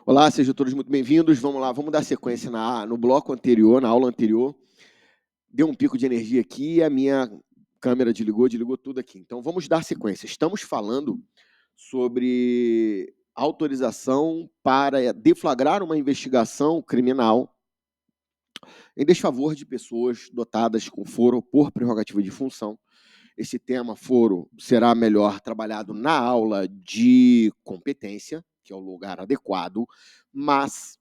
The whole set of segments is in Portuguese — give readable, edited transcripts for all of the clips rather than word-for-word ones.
Olá, sejam todos muito bem-vindos. Vamos lá, vamos dar sequência no bloco anterior, na aula anterior. Deu um pico de energia aqui, a minha câmera desligou tudo aqui. Então, vamos dar sequência. Estamos falando sobre autorização para deflagrar uma investigação criminal em desfavor de pessoas dotadas com foro por prerrogativa de função. Esse tema, foro, será melhor trabalhado na aula de competência, que é o lugar adequado, mas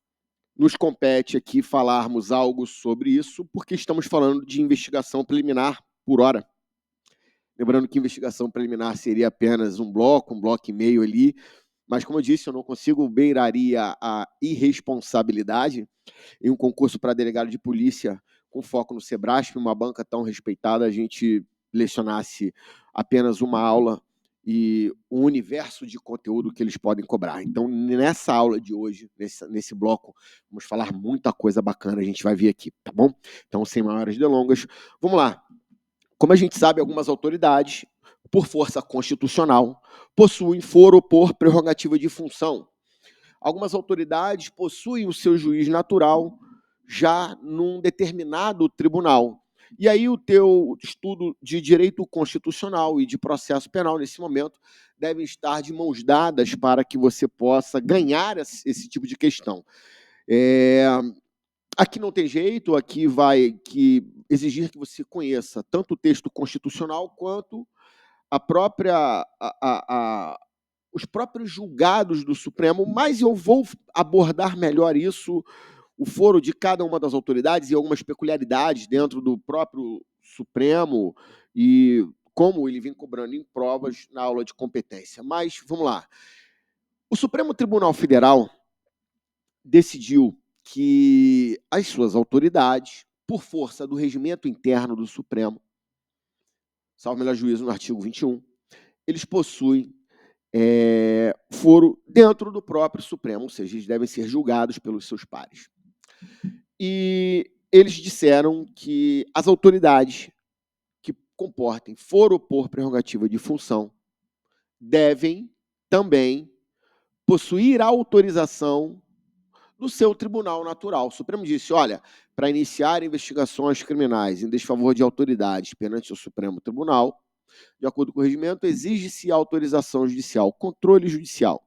nos compete aqui falarmos algo sobre isso, porque estamos falando de investigação preliminar por hora. Lembrando que investigação preliminar seria apenas um bloco e meio ali, mas, como eu disse, eu não consigo beiraria a irresponsabilidade em um concurso para delegado de polícia com foco no Sebrasp, uma banca tão respeitada, a gente lecionasse apenas uma aula e o universo de conteúdo que eles podem cobrar. Então, nessa aula de hoje, nesse bloco, vamos falar muita coisa bacana, a gente vai ver aqui, tá bom? Então, sem maiores delongas, vamos lá. Como a gente sabe, algumas autoridades, por força constitucional, possuem foro por prerrogativa de função. Algumas autoridades possuem o seu juiz natural já num determinado tribunal. E aí o teu estudo de direito constitucional e de processo penal, nesse momento, devem estar de mãos dadas para que você possa ganhar esse tipo de questão. Aqui não tem jeito, aqui vai exigir que você conheça tanto o texto constitucional quanto os próprios julgados do Supremo, mas eu vou abordar melhor isso, o foro de cada uma das autoridades e algumas peculiaridades dentro do próprio Supremo e como ele vem cobrando em provas na aula de competência. Mas, vamos lá. O Supremo Tribunal Federal decidiu que as suas autoridades, por força do regimento interno do Supremo, salvo melhor juízo no artigo 21, eles possuem foro dentro do próprio Supremo, ou seja, eles devem ser julgados pelos seus pares. E eles disseram que as autoridades que comportem foro por prerrogativa de função devem também possuir autorização do seu tribunal natural. O Supremo disse, olha, para iniciar investigações criminais em desfavor de autoridades perante o Supremo Tribunal, de acordo com o regimento, exige-se autorização judicial, controle judicial.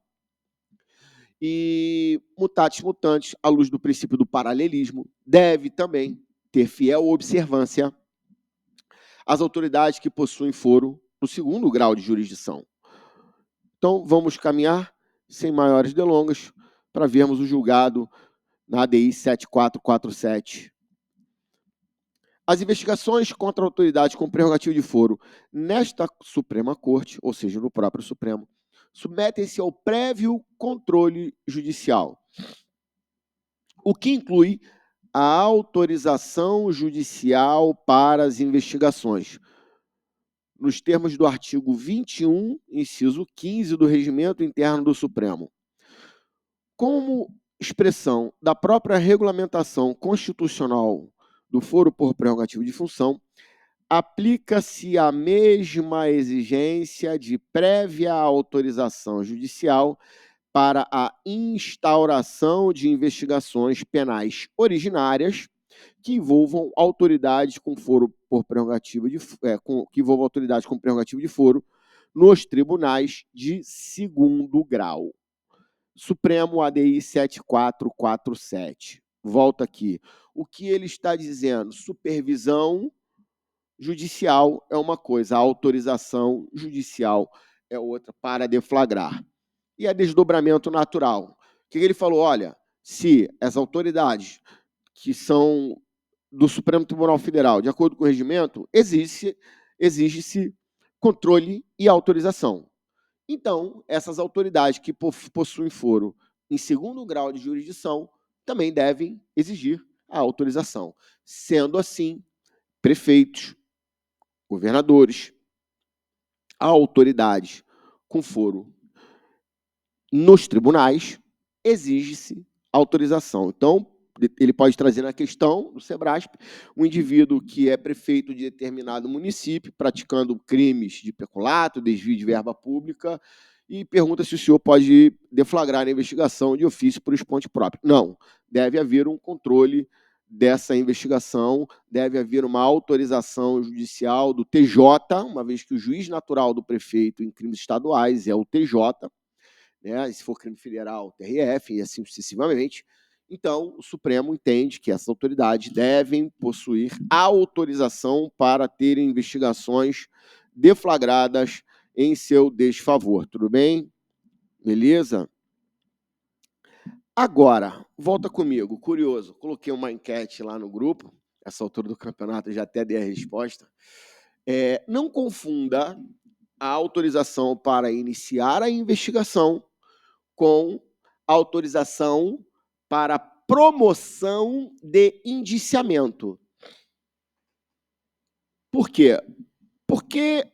E, mutatis mutandis, à luz do princípio do paralelismo, deve também ter fiel observância às autoridades que possuem foro no segundo grau de jurisdição. Então, vamos caminhar, sem maiores delongas, para vermos o julgado na ADI 7447. As investigações contra autoridades com prerrogativa de foro nesta Suprema Corte, ou seja, no próprio Supremo, submetem-se ao prévio controle judicial, o que inclui a autorização judicial para as investigações, nos termos do artigo 21, inciso 15 do Regimento Interno do Supremo. Como expressão da própria regulamentação constitucional do foro por prerrogativa de função, aplica-se a mesma exigência de prévia autorização judicial para a instauração de investigações penais originárias que envolvam autoridades com foro por prerrogativa de foro nos tribunais de segundo grau. Supremo ADI 7447. Volta aqui. O que ele está dizendo? Supervisão judicial é uma coisa, a autorização judicial é outra para deflagrar. E a desdobramento natural. O que ele falou? Olha, se as autoridades que são do Supremo Tribunal Federal, de acordo com o regimento, exige-se controle e autorização. Então, essas autoridades que possuem foro em segundo grau de jurisdição também devem exigir a autorização. Sendo assim, prefeitos, governadores, autoridades com foro nos tribunais, exige-se autorização. Então, ele pode trazer na questão do Sebrasp um indivíduo que é prefeito de determinado município, praticando crimes de peculato, desvio de verba pública, e pergunta se o senhor pode deflagrar a investigação de ofício por esponte próprio. Não, deve haver um controle dessa investigação, deve haver uma autorização judicial do TJ, uma vez que o juiz natural do prefeito em crimes estaduais é o TJ, né? E se for crime federal, TRF, e assim sucessivamente. Então, o Supremo entende que essas autoridades devem possuir autorização para terem investigações deflagradas em seu desfavor. Tudo bem? Beleza? Agora, volta comigo, curioso. Coloquei uma enquete lá no grupo, essa altura do campeonato eu já até dei a resposta. Não confunda a autorização para iniciar a investigação com autorização para promoção de indiciamento. Por quê? Porque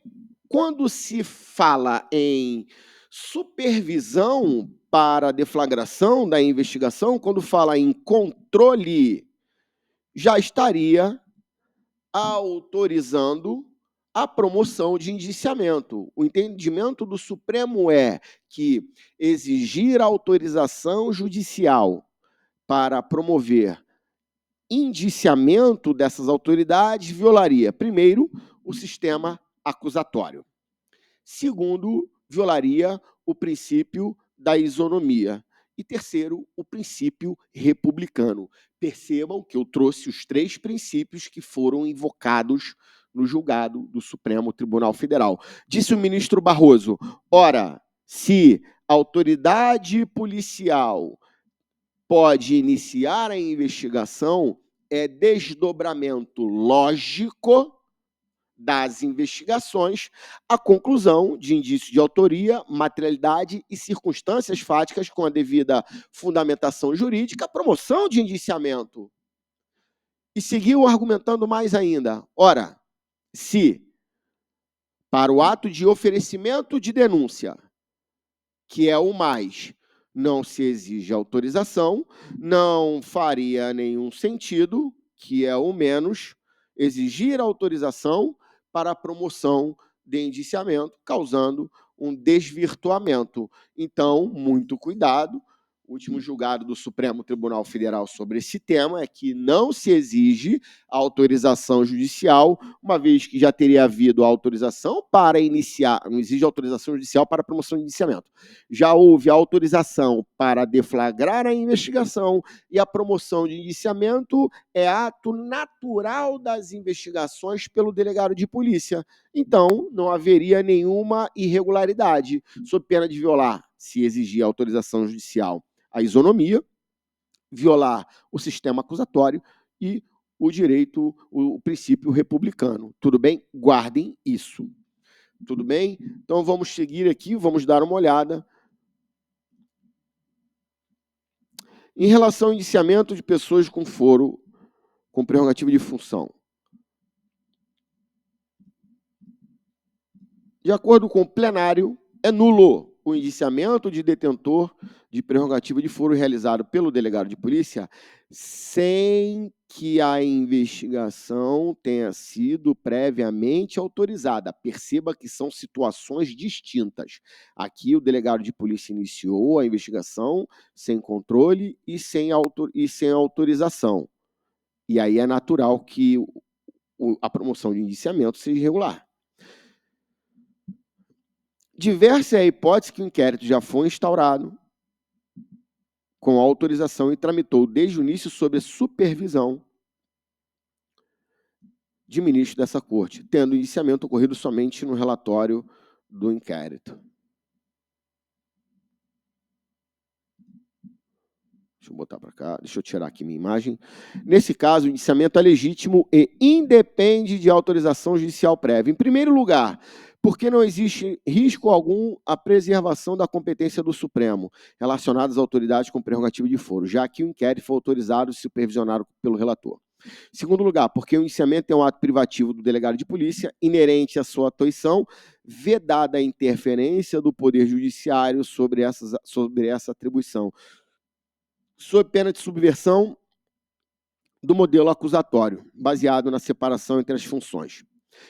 quando se fala em supervisão para deflagração da investigação, quando fala em controle, já estaria autorizando a promoção de indiciamento. O entendimento do Supremo é que exigir autorização judicial para promover indiciamento dessas autoridades violaria, primeiro, o sistema acusatório. Segundo, violaria o princípio da isonomia. E terceiro, o princípio republicano. Percebam que eu trouxe os 3 princípios que foram invocados no julgado do Supremo Tribunal Federal. Disse o ministro Barroso: ora, se a autoridade policial pode iniciar a investigação, é desdobramento lógico das investigações, a conclusão de indício de autoria, materialidade e circunstâncias fáticas com a devida fundamentação jurídica, a promoção de indiciamento. E seguiu argumentando mais ainda. Ora, se para o ato de oferecimento de denúncia, que é o mais, não se exige autorização, não faria nenhum sentido, que é o menos, exigir autorização para a promoção de indiciamento, causando um desvirtuamento. Então, muito cuidado. O último julgado do Supremo Tribunal Federal sobre esse tema é que não se exige autorização judicial, uma vez que já teria havido autorização para iniciar, não exige autorização judicial para a promoção de indiciamento. Já houve autorização para deflagrar a investigação e a promoção de indiciamento é ato natural das investigações pelo delegado de polícia. Então, não haveria nenhuma irregularidade, sob pena de violar, se exigir autorização judicial, a isonomia, violar o sistema acusatório e o direito, o princípio republicano. Tudo bem? Guardem isso. Tudo bem? Então, vamos seguir aqui, vamos dar uma olhada. Em relação ao indiciamento de pessoas com foro, com prerrogativa de função. De acordo com o plenário, é nulo o indiciamento de detentor de prerrogativa de foro realizado pelo delegado de polícia sem que a investigação tenha sido previamente autorizada. Perceba que são situações distintas. Aqui o delegado de polícia iniciou a investigação sem controle e sem autorização. E aí é natural que a promoção de indiciamento seja irregular. Diversa é a hipótese que o inquérito já foi instaurado com autorização e tramitou desde o início sob a supervisão de ministro dessa corte, tendo o indiciamento ocorrido somente no relatório do inquérito. Deixa eu botar para cá, deixa eu tirar aqui minha imagem. Nesse caso, o indiciamento é legítimo e independe de autorização judicial prévia. Em primeiro lugar, porque não existe risco algum à preservação da competência do Supremo, relacionada às autoridades com prerrogativa de foro, já que o inquérito foi autorizado e supervisionado pelo relator. Segundo lugar, porque o indiciamento é um ato privativo do delegado de polícia, inerente à sua atuação, vedada a interferência do Poder Judiciário sobre essa atribuição, sob pena de subversão do modelo acusatório, baseado na separação entre as funções.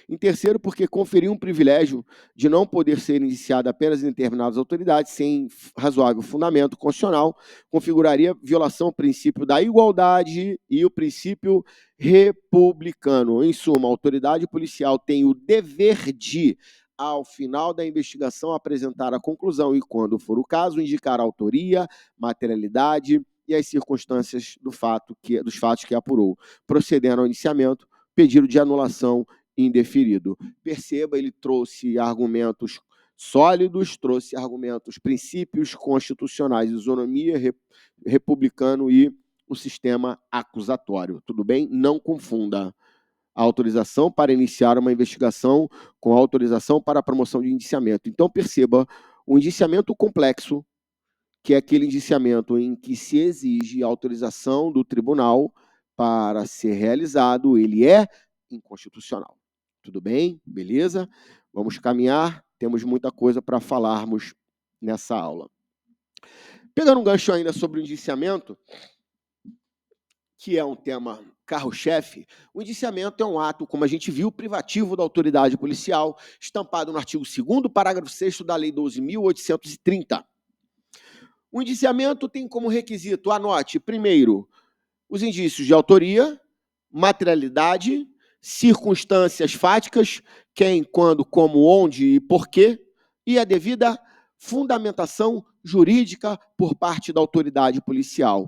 Em terceiro, porque conferir um privilégio de não poder ser indiciado apenas em determinadas autoridades sem razoável fundamento constitucional configuraria violação ao princípio da igualdade e o princípio republicano. Em suma, a autoridade policial tem o dever de, ao final da investigação, apresentar a conclusão e, quando for o caso, indicar a autoria, materialidade e as circunstâncias dos fatos que apurou, procedendo ao indiciamento, pedido de anulação indeferido. Perceba, ele trouxe argumentos sólidos, trouxe argumentos, princípios constitucionais, isonomia, republicano e o sistema acusatório. Tudo bem? Não confunda a autorização para iniciar uma investigação com a autorização para a promoção de indiciamento. Então, perceba, o indiciamento complexo, que é aquele indiciamento em que se exige a autorização do tribunal para ser realizado, ele é inconstitucional. Tudo bem? Beleza? Vamos caminhar, temos muita coisa para falarmos nessa aula. Pegando um gancho ainda sobre o indiciamento, que é um tema carro-chefe, o indiciamento é um ato, como a gente viu, privativo da autoridade policial, estampado no artigo 2º, parágrafo 6º da Lei 12.830. O indiciamento tem como requisito, anote, primeiro, os indícios de autoria, materialidade, circunstâncias fáticas, quem, quando, como, onde e porquê, e a devida fundamentação jurídica por parte da autoridade policial.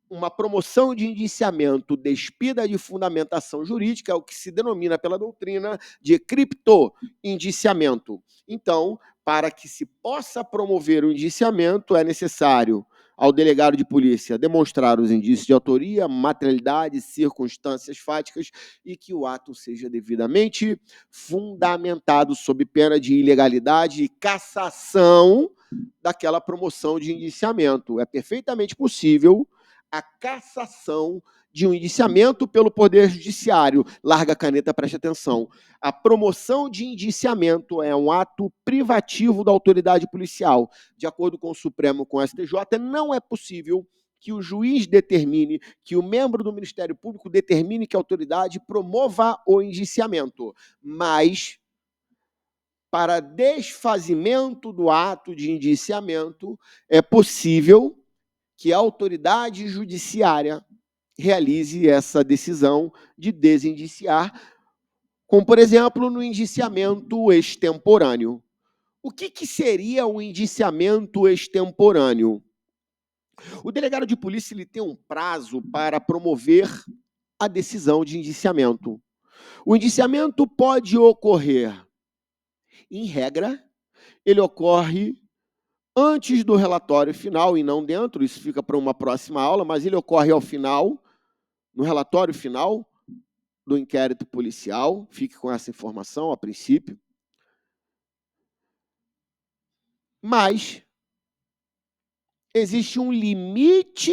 Uma promoção de indiciamento despida de fundamentação jurídica é o que se denomina pela doutrina de cripto-indiciamento. Então, para que se possa promover o indiciamento, é necessário ao delegado de polícia demonstrar os indícios de autoria, materialidade, circunstâncias fáticas e que o ato seja devidamente fundamentado sob pena de ilegalidade e cassação daquela promoção de indiciamento. É perfeitamente possível a cassação de um indiciamento pelo Poder Judiciário. Larga a caneta, preste atenção. A promoção de indiciamento é um ato privativo da autoridade policial. De acordo com o Supremo, com o STJ, não é possível que o juiz determine, que o membro do Ministério Público determine que a autoridade promova o indiciamento. Mas, para desfazimento do ato de indiciamento, é possível que a autoridade judiciária realize essa decisão de desindiciar, como, por exemplo, no indiciamento extemporâneo. O que seria o indiciamento extemporâneo? O delegado de polícia ele tem um prazo para promover a decisão de indiciamento. O indiciamento pode ocorrer, em regra, ele ocorre antes do relatório final e não dentro, isso fica para uma próxima aula, mas ele ocorre ao final, no relatório final do inquérito policial, fique com essa informação a princípio. Mas existe um limite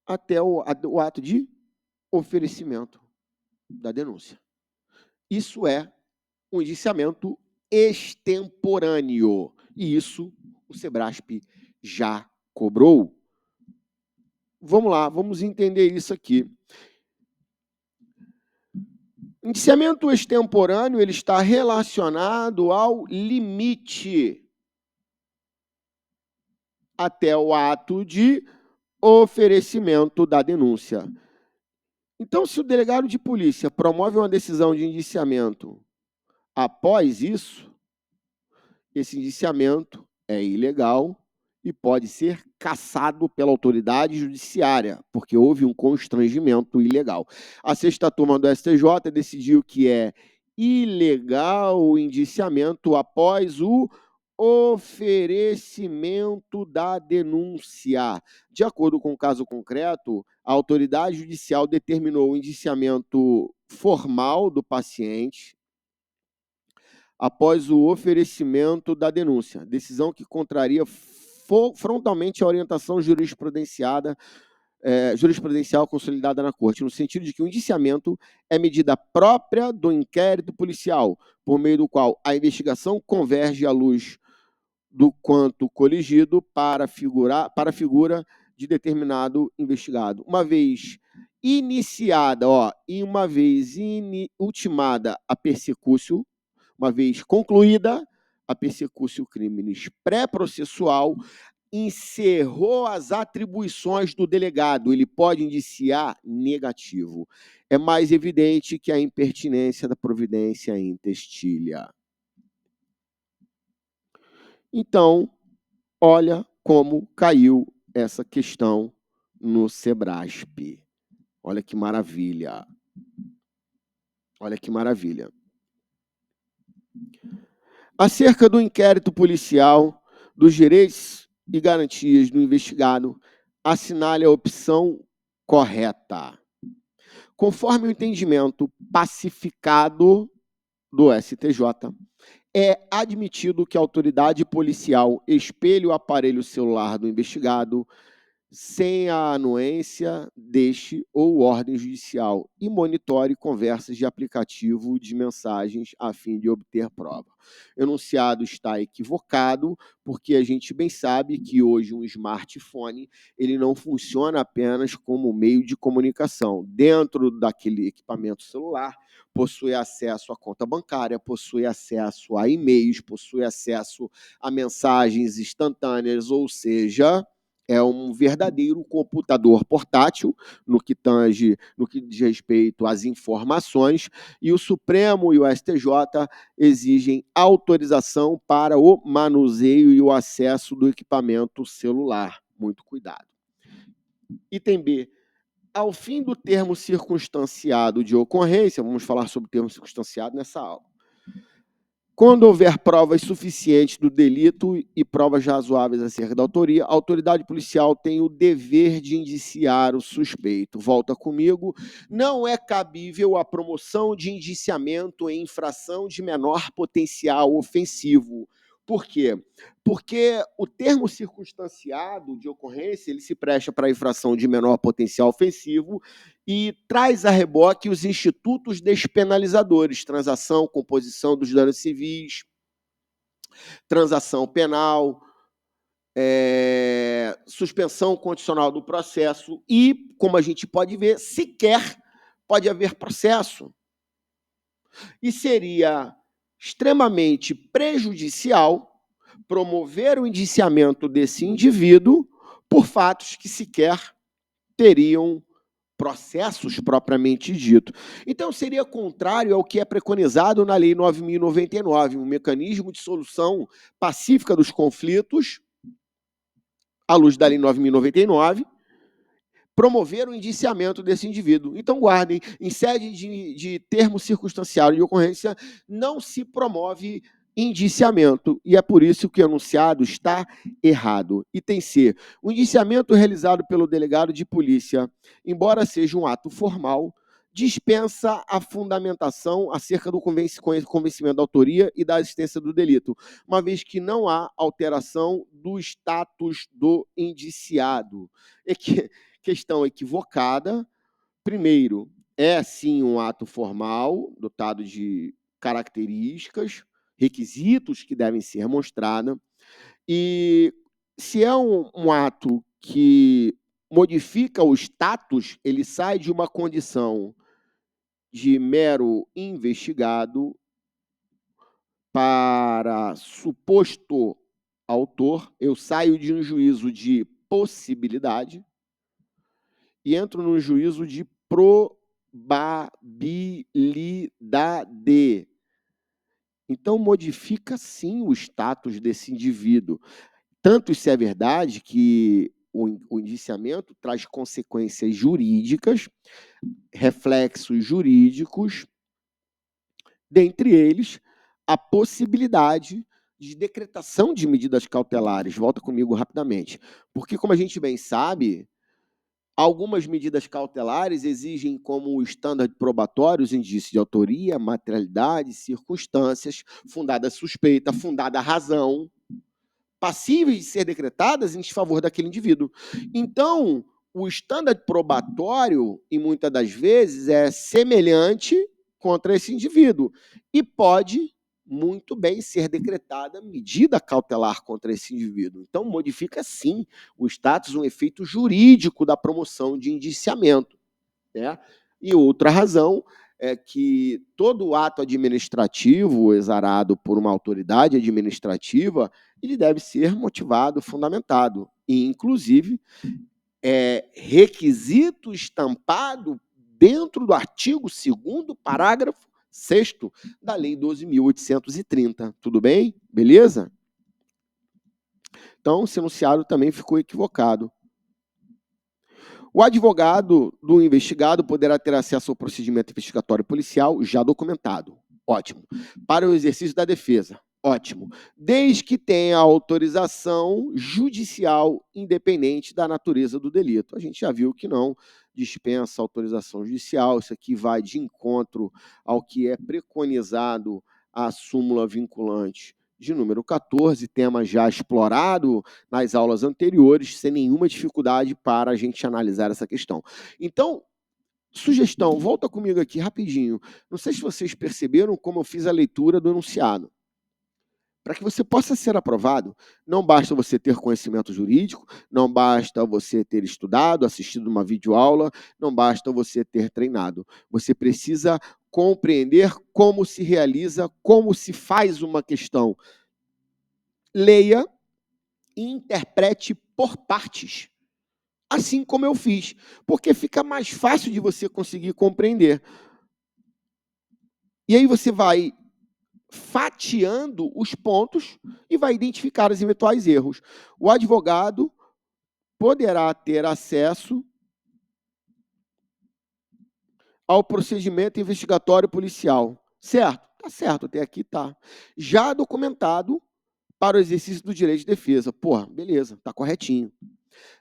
até o ato de oferecimento da denúncia. Isso é um indiciamento extemporâneo. E isso o SEBRASP já cobrou. Vamos lá, vamos entender isso aqui. Indiciamento extemporâneo ele está relacionado ao limite até o ato de oferecimento da denúncia. Então, se o delegado de polícia promove uma decisão de indiciamento após isso, esse indiciamento é ilegal e pode ser cassado pela autoridade judiciária, porque houve um constrangimento ilegal. A 6ª turma do STJ decidiu que é ilegal o indiciamento após o oferecimento da denúncia. De acordo com o caso concreto, a autoridade judicial determinou o indiciamento formal do paciente após o oferecimento da denúncia, decisão que contraria frontalmente a orientação jurisprudencial consolidada na Corte, no sentido de que o indiciamento é medida própria do inquérito policial, por meio do qual a investigação converge à luz do quanto coligido para a figura de determinado investigado. Uma vez iniciada, ó, e uma vez ultimada a persecutio, uma vez concluída a persecutio criminis pré-processual, encerrou as atribuições do delegado, ele pode indiciar negativo. É mais evidente que a impertinência da providência intestilha. Então, olha como caiu essa questão no Sebrasp. Olha que maravilha. Olha que maravilha. Acerca do inquérito policial, dos direitos e garantias do investigado, assinale a opção correta. Conforme o entendimento pacificado do STJ, é admitido que a autoridade policial espelhe o aparelho celular do investigado sem a anuência deste ou ordem judicial e monitore conversas de aplicativo de mensagens a fim de obter prova. O enunciado está equivocado, porque a gente bem sabe que hoje um smartphone ele não funciona apenas como meio de comunicação. Dentro daquele equipamento celular, possui acesso à conta bancária, possui acesso a e-mails, possui acesso a mensagens instantâneas, ou seja, é um verdadeiro computador portátil no que diz respeito às informações, e o Supremo e o STJ exigem autorização para o manuseio e o acesso do equipamento celular. Muito cuidado. Item B. Ao fim do termo circunstanciado de ocorrência, vamos falar sobre o termo circunstanciado nessa aula. Quando houver provas suficientes do delito e provas razoáveis acerca da autoria, a autoridade policial tem o dever de indiciar o suspeito. Volta comigo. Não é cabível a promoção de indiciamento em infração de menor potencial ofensivo. Por quê? Porque o termo circunstanciado de ocorrência ele se presta para a infração de menor potencial ofensivo e traz a reboque os institutos despenalizadores, transação, composição dos danos civis, transação penal, suspensão condicional do processo e, como a gente pode ver, sequer pode haver processo. E seria extremamente prejudicial promover o indiciamento desse indivíduo por fatos que sequer teriam processos propriamente dito. Então, seria contrário ao que é preconizado na Lei 9.099, um mecanismo de solução pacífica dos conflitos, à luz da Lei 9.099, promover o indiciamento desse indivíduo. Então, guardem, em sede de termo circunstancial de ocorrência, não se promove indiciamento, e é por isso que o enunciado está errado. Item C. O indiciamento realizado pelo delegado de polícia, embora seja um ato formal, dispensa a fundamentação acerca do convencimento da autoria e da existência do delito, uma vez que não há alteração do status do indiciado. Questão equivocada. Primeiro, é sim um ato formal, dotado de características, requisitos que devem ser mostrados. E se é um ato que modifica o status, ele sai de uma condição de mero investigado para suposto autor, eu saio de um juízo de possibilidade e entro num juízo de probabilidade. Então, modifica sim o status desse indivíduo. Tanto isso é verdade que o indiciamento traz consequências jurídicas, reflexos jurídicos, dentre eles a possibilidade de decretação de medidas cautelares. Volta comigo rapidamente. Porque, como a gente bem sabe, algumas medidas cautelares exigem como estândar probatório os indícios de autoria, materialidade, circunstâncias, fundada suspeita, fundada razão, passíveis de ser decretadas em desfavor daquele indivíduo. Então, o estândar probatório, e muitas das vezes, é semelhante contra esse indivíduo e pode muito bem ser decretada medida cautelar contra esse indivíduo. Então, modifica sim o status, um efeito jurídico da promoção de indiciamento. né? E outra razão é que todo ato administrativo exarado por uma autoridade administrativa, ele deve ser motivado, fundamentado, e, inclusive, requisito estampado dentro do artigo 2º, parágrafo 6º da Lei 12.830. Tudo bem? Beleza? Então, esse enunciado também ficou equivocado. O advogado do investigado poderá ter acesso ao procedimento investigatório policial já documentado. Ótimo. Para o exercício da defesa. Ótimo. Desde que tenha autorização judicial independente da natureza do delito. A gente já viu que não dispensa autorização judicial. Isso aqui vai de encontro ao que é preconizado a súmula vinculante de número 14, tema já explorado nas aulas anteriores, sem nenhuma dificuldade para a gente analisar essa questão. Então, sugestão, volta comigo aqui rapidinho. Não sei se vocês perceberam como eu fiz a leitura do enunciado. Para que você possa ser aprovado, não basta você ter conhecimento jurídico, não basta você ter estudado, assistido uma videoaula, não basta você ter treinado. Você precisa compreender como se realiza, como se faz uma questão. Leia e interprete por partes, assim como eu fiz, porque fica mais fácil de você conseguir compreender. E aí você vai fatiando os pontos e vai identificar os eventuais erros. O advogado poderá ter acesso ao procedimento investigatório policial. Certo? Tá certo, até aqui tá. Já documentado para o exercício do direito de defesa. Porra, beleza, tá corretinho.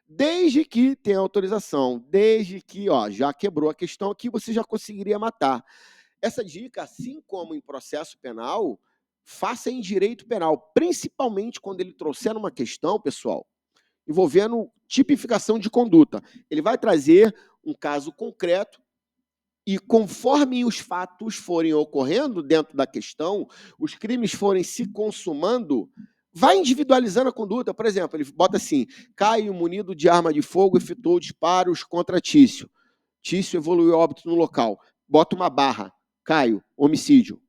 Desde que tenha autorização, desde que já quebrou a questão aqui, você já conseguiria matar. Essa dica, assim como em processo penal, faça em direito penal, principalmente quando ele trouxer uma questão, pessoal, envolvendo tipificação de conduta. Ele vai trazer um caso concreto e, conforme os fatos forem ocorrendo dentro da questão, os crimes forem se consumando, vai individualizando a conduta. Por exemplo, ele bota assim: Caio, munido de arma de fogo, efetuou disparos contra Tício. Tício evoluiu a óbito no local. Bota uma barra. Caio, homicídio.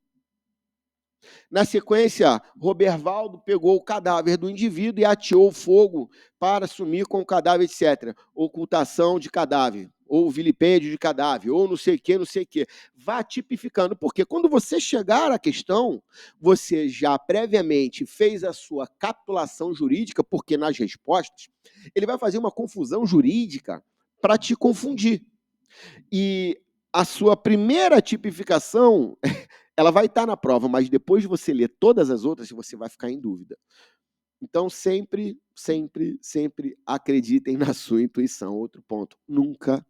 Na sequência, Robervaldo pegou o cadáver do indivíduo e ateou fogo para sumir com o cadáver, etc. Ocultação de cadáver, ou vilipêndio de cadáver, ou não sei o quê, não sei o quê. Vá tipificando, porque quando você chegar à questão, você já previamente fez a sua capitulação jurídica, porque nas respostas ele vai fazer uma confusão jurídica para te confundir. E a sua primeira tipificação, ela vai estar na prova, mas depois de você ler todas as outras, você vai ficar em dúvida. Então, sempre acreditem na sua intuição. Outro ponto, nunca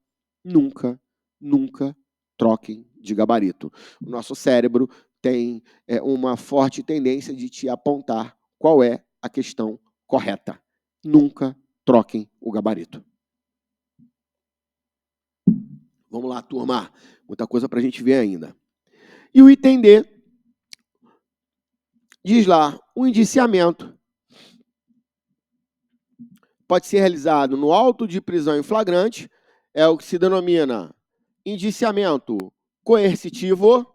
troquem de gabarito. O nosso cérebro tem uma forte tendência de te apontar qual é a questão correta. Nunca troquem o gabarito. Vamos lá, turma. Muita coisa para a gente ver ainda. E o item D diz lá, o indiciamento pode ser realizado no auto de prisão em flagrante, é o que se denomina indiciamento coercitivo,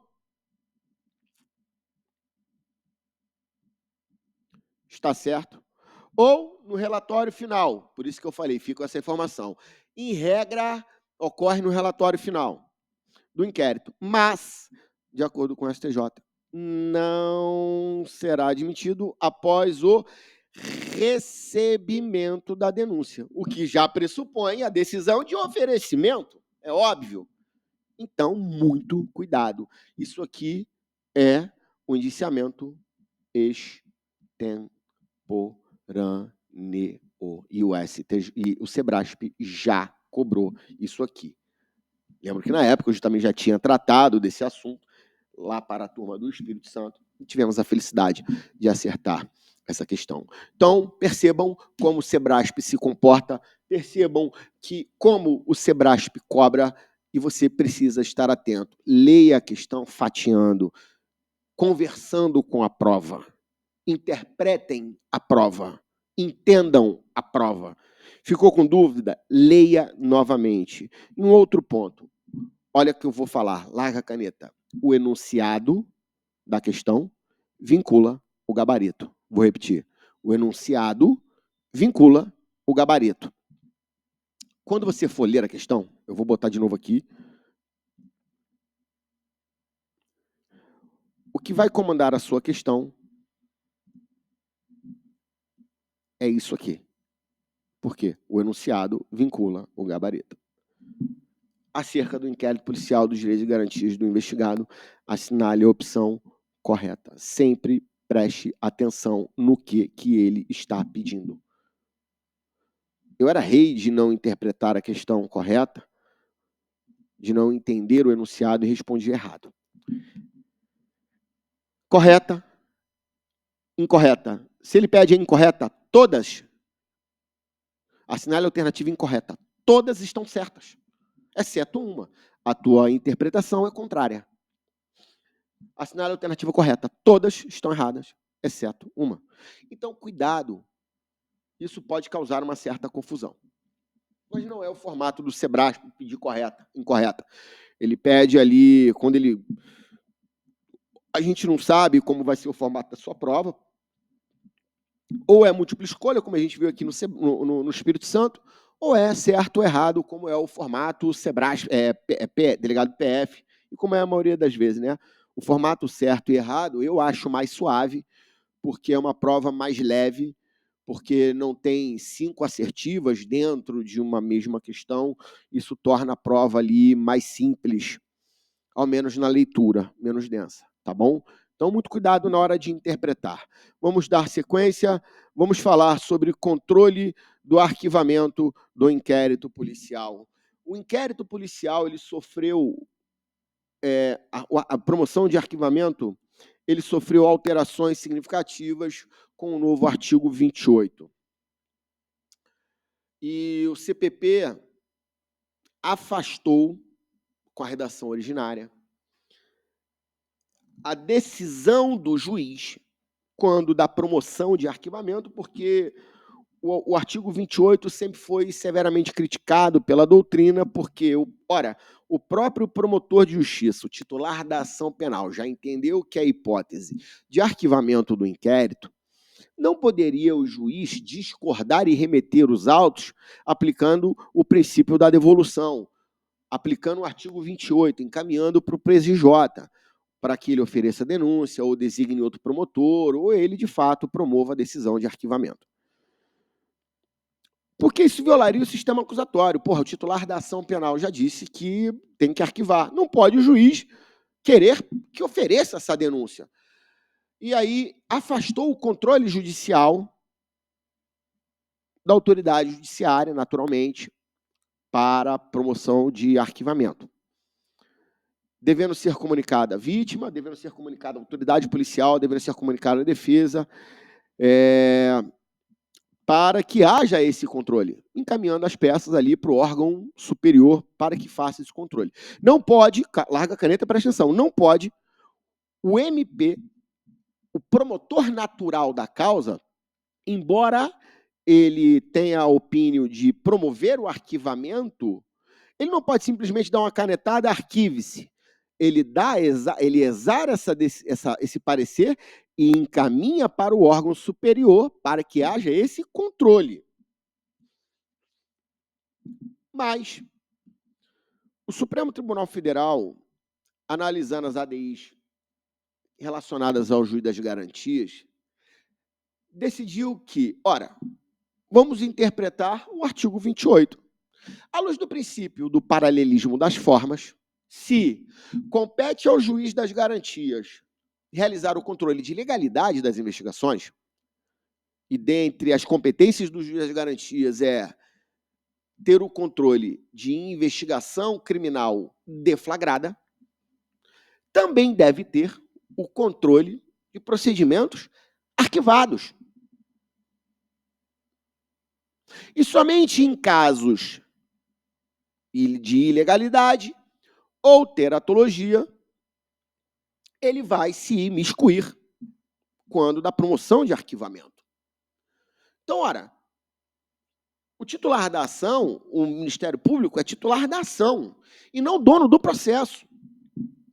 está certo? Ou no relatório final, por isso que eu falei, fica essa informação. Em regra, ocorre no relatório final do inquérito, mas, de acordo com o STJ, não será admitido após o recebimento da denúncia, o que já pressupõe a decisão de oferecimento, é óbvio. Então, muito cuidado. Isso aqui é o indiciamento extemporâneo. E o SEBRASP já cobrou isso aqui. Lembro que na época eu também já tinha tratado desse assunto lá para a turma do Espírito Santo e tivemos a felicidade de acertar essa questão. Então, percebam como o SEBRASP se comporta, percebam que como o SEBRASP cobra e você precisa estar atento. Leia a questão fatiando, conversando com a prova, interpretem a prova, entendam a prova. Ficou com dúvida? Leia novamente. E um outro ponto. olha que eu vou falar, larga a caneta. O enunciado da questão vincula o gabarito. Vou repetir. O enunciado vincula o gabarito. Quando você for ler a questão, eu vou botar de novo aqui. O que vai comandar a sua questão é isso aqui. Por quê? O enunciado vincula o gabarito. Acerca do inquérito policial dos direitos e garantias do investigado, assinale a opção correta. Sempre preste atenção no que ele está pedindo. Eu era rei de não interpretar a questão correta, de não entender o enunciado e respondia errado. Correta, incorreta. Se ele pede a incorreta, todas, assinale a alternativa incorreta. Todas estão certas, exceto uma. A tua interpretação é contrária. Assinale a alternativa correta. Todas estão erradas, exceto uma. Então, cuidado. Isso pode causar uma certa confusão. Mas não é o formato do Sebrasp pedir correta, incorreta. Ele pede ali, quando ele... A gente não sabe como vai ser o formato da sua prova. Ou é múltipla escolha, como a gente viu aqui no Espírito Santo, ou é certo ou errado, como é o formato Sebrasp, delegado PF, e como é a maioria das vezes, né? O formato certo e errado eu acho mais suave, porque é uma prova mais leve, porque não tem 5 assertivas dentro de uma mesma questão. Isso torna a prova ali mais simples, ao menos na leitura, menos densa, tá bom? Então, muito cuidado na hora de interpretar. Vamos dar sequência, vamos falar sobre controle do arquivamento do inquérito policial. O inquérito policial, ele sofreu, a promoção de arquivamento, ele sofreu alterações significativas com o novo artigo 28. E o CPP afastou, com a redação originária, a decisão do juiz quando da promoção de arquivamento, porque o artigo 28 sempre foi severamente criticado pela doutrina, porque, o próprio promotor de justiça, o titular da ação penal, já entendeu que a hipótese de arquivamento do inquérito não poderia o juiz discordar e remeter os autos aplicando o princípio da devolução, aplicando o artigo 28, encaminhando para o PSJ, para que ele ofereça denúncia, ou designe outro promotor, ou ele, de fato, promova a decisão de arquivamento. Porque isso violaria o sistema acusatório. O titular da ação penal já disse que tem que arquivar. Não pode o juiz querer que ofereça essa denúncia. E aí afastou o controle judicial da autoridade judiciária, naturalmente, para a promoção de arquivamento. Devendo ser comunicada a vítima, devendo ser comunicada a autoridade policial, devendo ser comunicada a defesa, para que haja esse controle, encaminhando as peças ali para o órgão superior para que faça esse controle. Não pode, larga a caneta, presta atenção, não pode o MP, o promotor natural da causa, embora ele tenha a opinião de promover o arquivamento, ele não pode simplesmente dar uma canetada, arquive-se. Ele exara esse parecer e encaminha para o órgão superior para que haja esse controle. Mas o Supremo Tribunal Federal, analisando as ADIs relacionadas ao juiz das garantias, decidiu que, vamos interpretar o artigo 28. À luz do princípio do paralelismo das formas, se compete ao juiz das garantias realizar o controle de legalidade das investigações, e dentre as competências do juiz das garantias é ter o controle de investigação criminal deflagrada, também deve ter o controle de procedimentos arquivados. E somente em casos de ilegalidade ou teratologia, ele vai se imiscuir quando da promoção de arquivamento. Então, O titular da ação, o Ministério Público, é titular da ação e não dono do processo.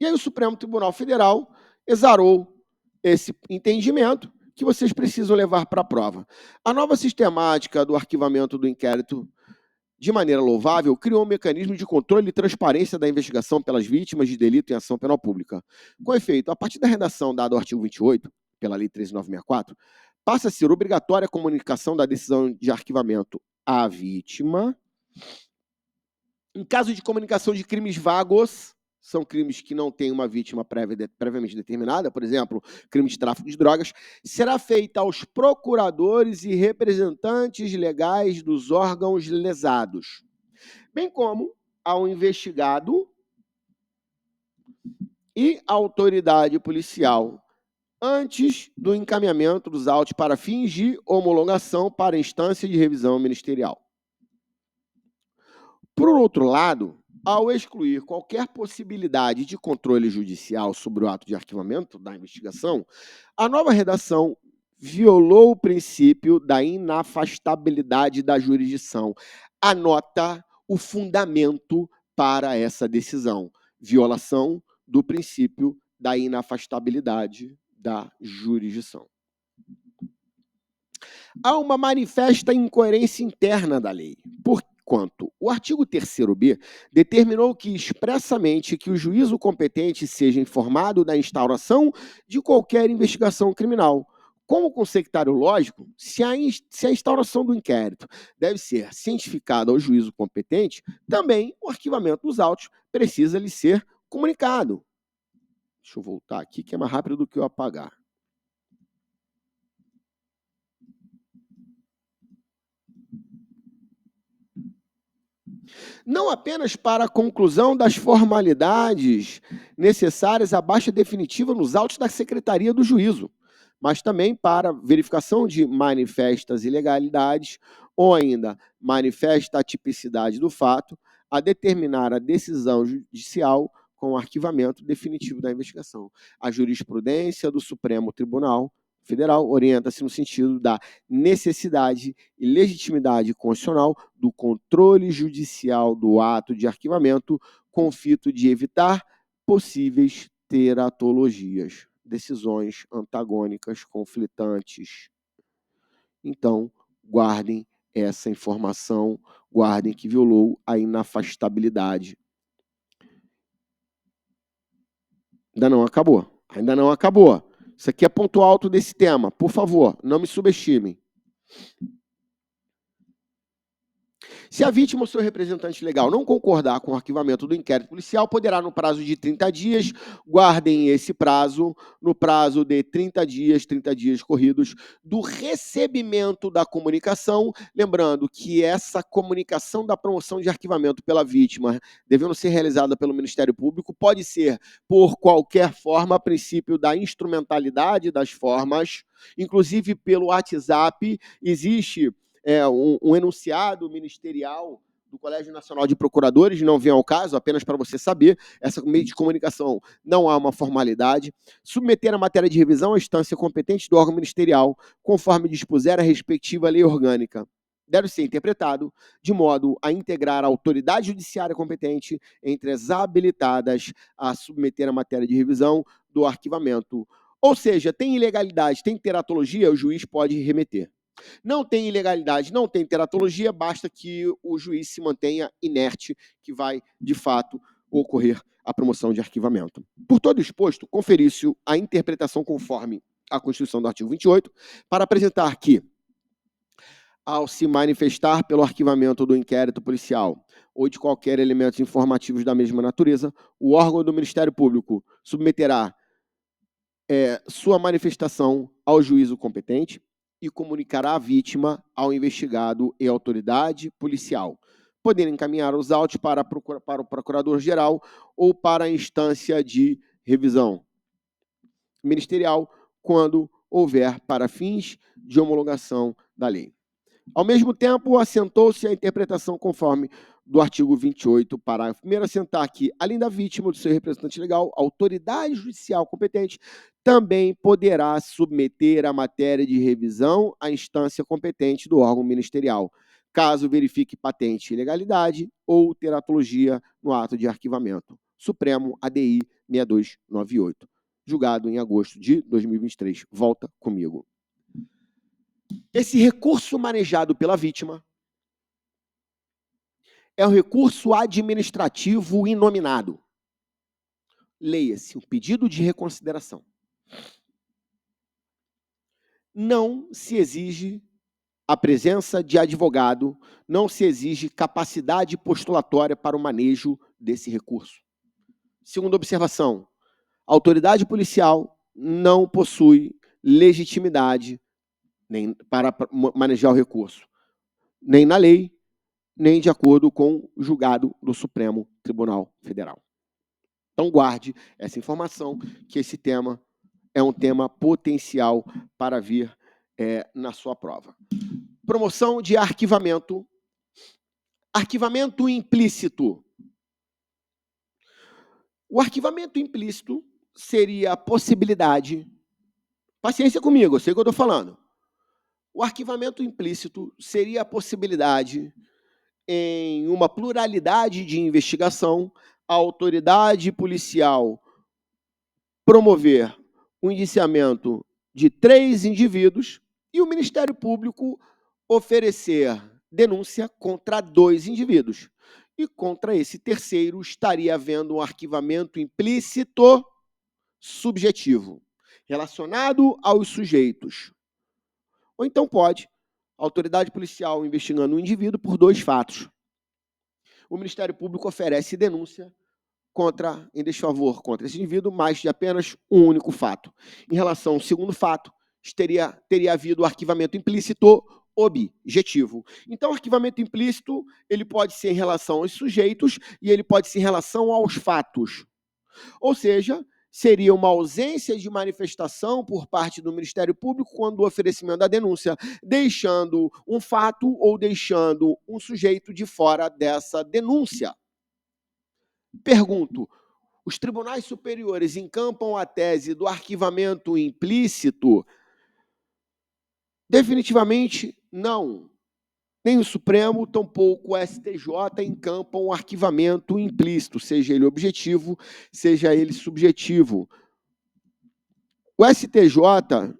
E aí o Supremo Tribunal Federal exarou esse entendimento que vocês precisam levar para a prova. A nova sistemática do arquivamento do inquérito, de maneira louvável, criou um mecanismo de controle e transparência da investigação pelas vítimas de delito em ação penal pública. Com efeito, a partir da redação dada ao artigo 28, pela Lei 13.964, passa a ser obrigatória a comunicação da decisão de arquivamento à vítima. Em caso de comunicação de crimes vagos, são crimes que não têm uma vítima previamente determinada, por exemplo, crime de tráfico de drogas, será feita aos procuradores e representantes legais dos órgãos lesados, bem como ao investigado e à autoridade policial, antes do encaminhamento dos autos para fins de homologação para instância de revisão ministerial. Por outro lado, ao excluir qualquer possibilidade de controle judicial sobre o ato de arquivamento da investigação, a nova redação violou o princípio da inafastabilidade da jurisdição. Anota o fundamento para essa decisão: violação do princípio da inafastabilidade da jurisdição. Há uma manifesta incoerência interna da lei, porquanto o artigo 3º-B determinou que expressamente que o juízo competente seja informado da instauração de qualquer investigação criminal. Como consectário lógico, se a instauração do inquérito deve ser cientificada ao juízo competente, também o arquivamento dos autos precisa lhe ser comunicado. Deixa eu voltar aqui, que é mais rápido do que eu apagar. Não apenas para a conclusão das formalidades necessárias à baixa definitiva nos autos da Secretaria do Juízo, mas também para verificação de manifestas ilegalidades ou ainda manifesta atipicidade do fato, a determinar a decisão judicial com o arquivamento definitivo da investigação. A jurisprudência do Supremo Tribunal Federal orienta-se no sentido da necessidade e legitimidade constitucional do controle judicial do ato de arquivamento, com o fito de evitar possíveis teratologias, decisões antagônicas, conflitantes. Então, guardem essa informação, guardem que violou a inafastabilidade. Ainda não acabou, ainda não acabou. Isso aqui é ponto alto desse tema. Por favor, não me subestimem. Se a vítima ou seu representante legal não concordar com o arquivamento do inquérito policial, poderá, no prazo de 30 dias, guardem esse prazo, no prazo de 30 dias corridos, do recebimento da comunicação, lembrando que essa comunicação da promoção de arquivamento pela vítima, devendo ser realizada pelo Ministério Público, pode ser por qualquer forma, a princípio da instrumentalidade das formas, inclusive pelo WhatsApp, existe um enunciado ministerial do Colégio Nacional de Procuradores, não vem ao caso, apenas para você saber, essa meio de comunicação não há uma formalidade. Submeter a matéria de revisão à instância competente do órgão ministerial, conforme dispuser a respectiva lei orgânica. Deve ser interpretado de modo a integrar a autoridade judiciária competente entre as habilitadas a submeter a matéria de revisão do arquivamento. Ou seja, tem ilegalidade, tem teratologia, o juiz pode remeter. Não tem ilegalidade, não tem teratologia, basta que o juiz se mantenha inerte, que vai, de fato, ocorrer a promoção de arquivamento. Por todo exposto, conferiu-se a interpretação conforme a Constituição do artigo 28, para apresentar que, ao se manifestar pelo arquivamento do inquérito policial ou de qualquer elementos informativos da mesma natureza, o órgão do Ministério Público submeterá sua manifestação ao juízo competente e comunicará a vítima ao investigado e autoridade policial, podendo encaminhar os autos para o procurador-geral ou para a instância de revisão ministerial, quando houver para fins de homologação da lei. Ao mesmo tempo, assentou-se a interpretação conforme do artigo 28, parágrafo 1º, assentar que, além da vítima ou do seu representante legal, a autoridade judicial competente também poderá submeter a matéria de revisão à instância competente do órgão ministerial, caso verifique patente ilegalidade ou teratologia no ato de arquivamento. Supremo ADI 6298, julgado em agosto de 2023. Volta comigo. Esse recurso manejado pela vítima é um recurso administrativo inominado. Leia-se, um pedido de reconsideração. Não se exige a presença de advogado, não se exige capacidade postulatória para o manejo desse recurso. Segunda observação, a autoridade policial não possui legitimidade nem para manejar o recurso, nem na lei, nem de acordo com o julgado do Supremo Tribunal Federal. Então, guarde essa informação, que esse tema é um tema potencial para vir na sua prova. Promoção de arquivamento. Arquivamento implícito. O arquivamento implícito seria a possibilidade... Paciência comigo, eu sei o que eu estou falando. O arquivamento implícito seria a possibilidade, em uma pluralidade de investigação, a autoridade policial promover o indiciamento de 3 indivíduos e o Ministério Público oferecer denúncia contra 2 indivíduos. E contra esse terceiro estaria havendo um arquivamento implícito subjetivo, relacionado aos sujeitos. Ou então pode, a autoridade policial investigando um indivíduo por 2 fatos. O Ministério Público oferece denúncia em desfavor contra esse indivíduo, mas de apenas um único fato. Em relação ao segundo fato, teria havido arquivamento implícito objetivo. Então, o arquivamento implícito ele pode ser em relação aos sujeitos e ele pode ser em relação aos fatos. Ou seja, seria uma ausência de manifestação por parte do Ministério Público quando o oferecimento da denúncia, deixando um fato ou deixando um sujeito de fora dessa denúncia. Pergunto, os tribunais superiores encampam a tese do arquivamento implícito? Definitivamente não. Nem o Supremo, tampouco o STJ encampam o arquivamento implícito, seja ele objetivo, seja ele subjetivo. O STJ,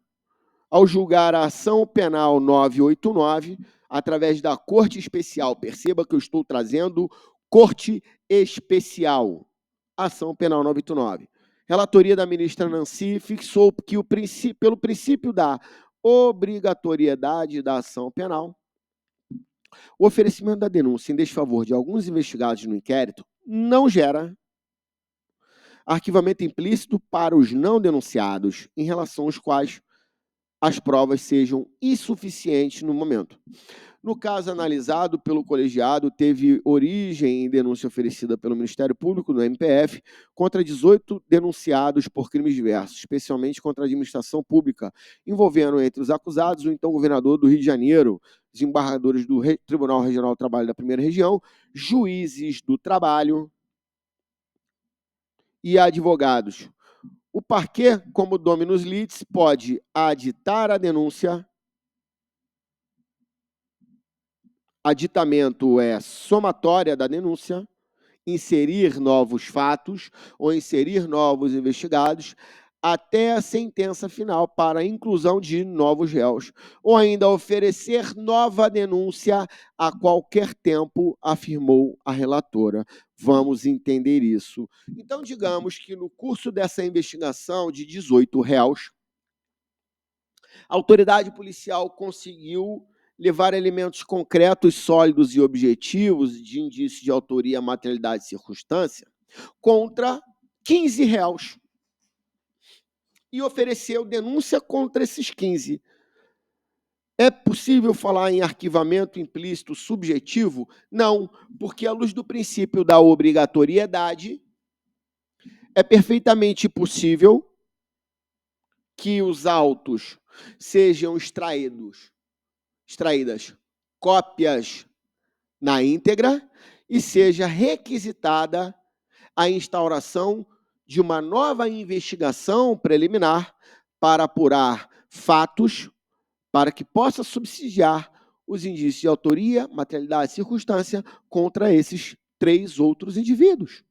ao julgar a ação penal 989, através da Corte Especial, perceba que eu estou trazendo Corte Especial, ação penal 989. Relatoria da ministra Nancy fixou que pelo princípio da obrigatoriedade da ação penal, o oferecimento da denúncia em desfavor de alguns investigados no inquérito não gera arquivamento implícito para os não denunciados, em relação aos quais as provas sejam insuficientes no momento. No caso analisado pelo colegiado, teve origem em denúncia oferecida pelo Ministério Público, no MPF, contra 18 denunciados por crimes diversos, especialmente contra a administração pública, envolvendo entre os acusados o então governador do Rio de Janeiro, desembargadores do Tribunal Regional do Trabalho da Primeira Região, juízes do trabalho e advogados. O parquê, como dominus litis, pode aditar a denúncia. Aditamento é somatória da denúncia, inserir novos fatos ou inserir novos investigados até a sentença final para a inclusão de novos réus, ou ainda oferecer nova denúncia a qualquer tempo, afirmou a relatora. Vamos entender isso. Então, digamos que no curso dessa investigação de 18 réus, a autoridade policial conseguiu levar elementos concretos, sólidos e objetivos de indício de autoria, materialidade e circunstância contra 15 réus e ofereceu denúncia contra esses 15. É possível falar em arquivamento implícito subjetivo? Não, porque à luz do princípio da obrigatoriedade, é perfeitamente possível que os autos sejam extraídas cópias na íntegra e seja requisitada a instauração de uma nova investigação preliminar para apurar fatos para que possa subsidiar os indícios de autoria, materialidade e circunstância contra esses 3 outros indivíduos.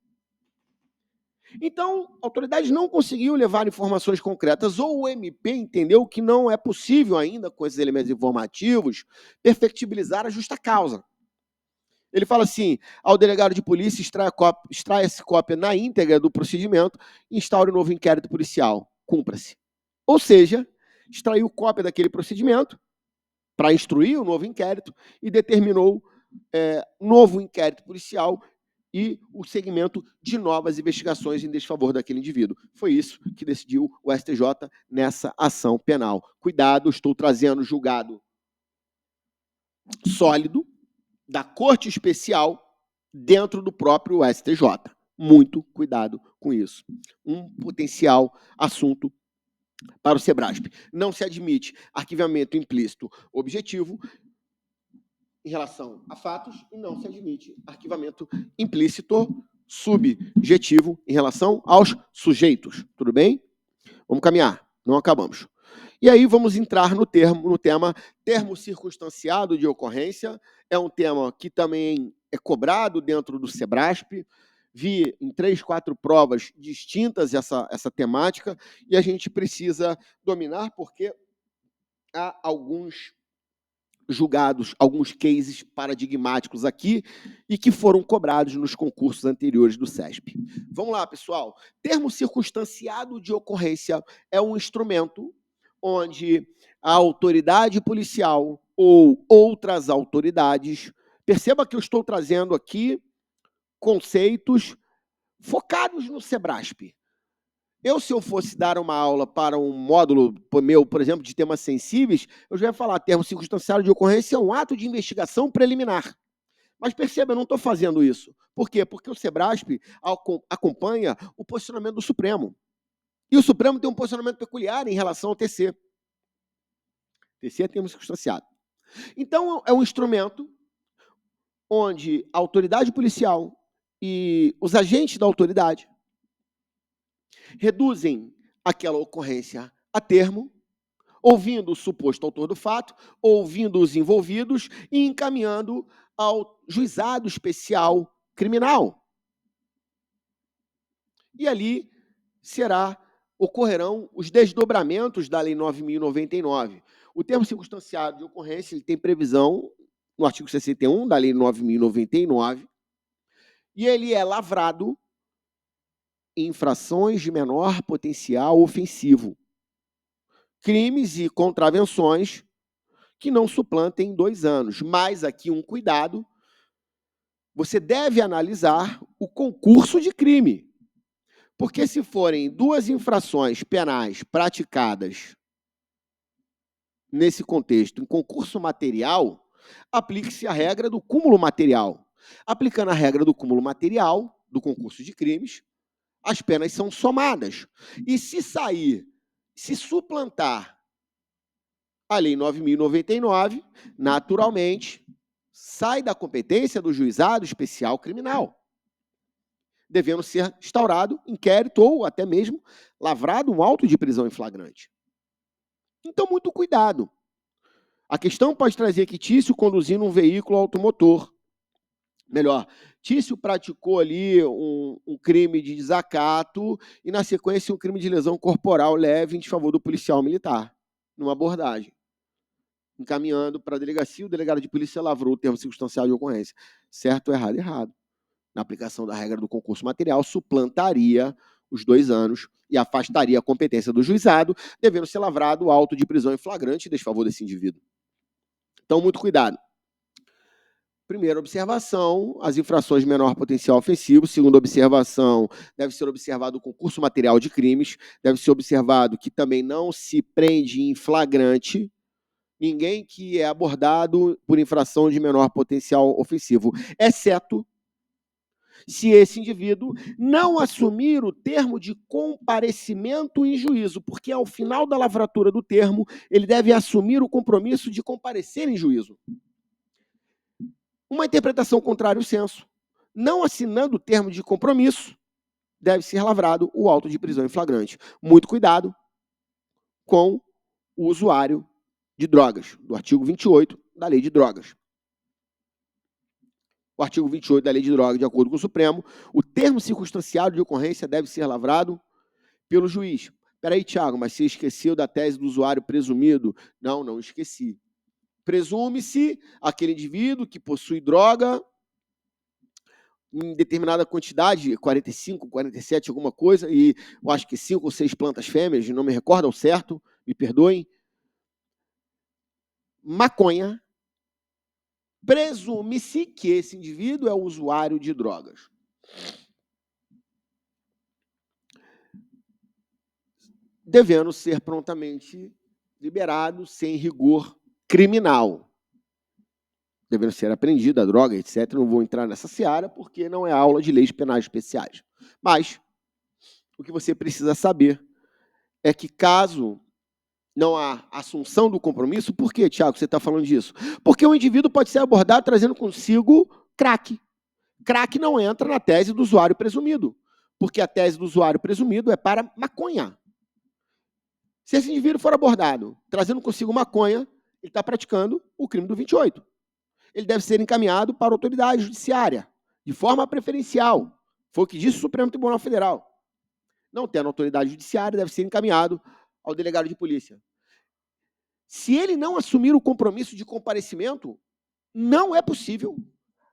Então, a autoridade não conseguiu levar informações concretas, ou o MP entendeu que não é possível ainda, com esses elementos informativos, perfectibilizar a justa causa. Ele fala assim, ao delegado de polícia, extraia-se cópia na íntegra do procedimento e instaure um novo inquérito policial. Cumpra-se. Ou seja, extraiu cópia daquele procedimento para instruir o novo inquérito e determinou novo inquérito policial e o segmento de novas investigações em desfavor daquele indivíduo. Foi isso que decidiu o STJ nessa ação penal. Cuidado, estou trazendo julgado sólido da Corte Especial dentro do próprio STJ. Muito cuidado com isso. Um potencial assunto para o SEBRASP. Não se admite arquivamento implícito objetivo em relação a fatos e não se admite arquivamento implícito subjetivo em relação aos sujeitos. Tudo bem? Vamos caminhar, não acabamos. E aí vamos entrar no tema termo circunstanciado de ocorrência. É um tema que também é cobrado dentro do SEBRASP. Vi em 3, 4 provas distintas essa temática e a gente precisa dominar porque há alguns julgados, alguns cases paradigmáticos aqui e que foram cobrados nos concursos anteriores do SESP. Vamos lá, pessoal. Termo circunstanciado de ocorrência é um instrumento onde a autoridade policial ou outras autoridades, perceba que eu estou trazendo aqui conceitos focados no SEBRASP. Se eu fosse dar uma aula para um módulo meu, por exemplo, de temas sensíveis, eu já ia falar, termo circunstanciado de ocorrência é um ato de investigação preliminar. Mas perceba, eu não estou fazendo isso. Por quê? Porque o SEBRASP acompanha o posicionamento do Supremo. E o Supremo tem um posicionamento peculiar em relação ao TC. TC é termo circunstanciado. Então, é um instrumento onde a autoridade policial e os agentes da autoridade reduzem aquela ocorrência a termo, ouvindo o suposto autor do fato, ouvindo os envolvidos e encaminhando ao juizado especial criminal. E ali ocorrerão os desdobramentos da Lei 9.099. O termo circunstanciado de ocorrência ele tem previsão no artigo 61 da Lei 9.099 e ele é lavrado infrações de menor potencial ofensivo, crimes e contravenções que não suplantem 2 anos. Mas aqui um cuidado, você deve analisar o concurso de crime, porque se forem 2 infrações penais praticadas nesse contexto em concurso material, aplique-se a regra do cúmulo material. Aplicando a regra do cúmulo material do concurso de crimes, as penas são somadas. E se suplantar a Lei 9.099, naturalmente, sai da competência do juizado especial criminal, devendo ser instaurado inquérito ou até mesmo lavrado um auto de prisão em flagrante. Então, muito cuidado. A questão pode trazer que Tício conduzindo um veículo automotor. Melhor, Tício praticou ali um crime de desacato e, na sequência, um crime de lesão corporal leve em desfavor do policial militar, numa abordagem. Encaminhando para a delegacia, o delegado de polícia lavrou o termo circunstancial de ocorrência. Certo ou errado? Errado. Na aplicação da regra do concurso material, suplantaria os 2 anos e afastaria a competência do juizado, devendo ser lavrado o auto de prisão em flagrante em desfavor desse indivíduo. Então, muito cuidado. Primeira observação, as infrações de menor potencial ofensivo. Segunda observação, deve ser observado o concurso material de crimes. Deve ser observado que também não se prende em flagrante ninguém que é abordado por infração de menor potencial ofensivo, exceto se esse indivíduo não assumir o termo de comparecimento em juízo, porque ao final da lavratura do termo, ele deve assumir o compromisso de comparecer em juízo. Uma interpretação contrária ao senso. Não assinando o termo de compromisso, deve ser lavrado o auto de prisão em flagrante. Muito cuidado com o usuário de drogas, do artigo 28 da Lei de Drogas. O artigo 28 da Lei de Drogas, de acordo com o Supremo, o termo circunstanciado de ocorrência deve ser lavrado pelo juiz. Peraí, Thiago, mas você esqueceu da tese do usuário presumido? Não, não esqueci. Presume-se aquele indivíduo que possui droga em determinada quantidade, 45, 47, alguma coisa, e eu acho que 5 ou 6 plantas fêmeas, não me recordo ao certo, me perdoem. Maconha, presume-se que esse indivíduo é usuário de drogas. Devendo ser prontamente liberado sem rigor criminal. Devendo ser apreendida a droga, etc. Não vou entrar nessa seara, porque não é aula de leis penais especiais. Mas o que você precisa saber é que, caso não há assunção do compromisso, por que, Tiago, você está falando disso? Porque o indivíduo pode ser abordado trazendo consigo crack. Crack não entra na tese do usuário presumido, porque a tese do usuário presumido é para maconha. Se esse indivíduo for abordado trazendo consigo maconha, ele está praticando o crime do 28. Ele deve ser encaminhado para a autoridade judiciária, de forma preferencial. Foi o que disse o Supremo Tribunal Federal. Não tendo autoridade judiciária, deve ser encaminhado ao delegado de polícia. Se ele não assumir o compromisso de comparecimento, não é possível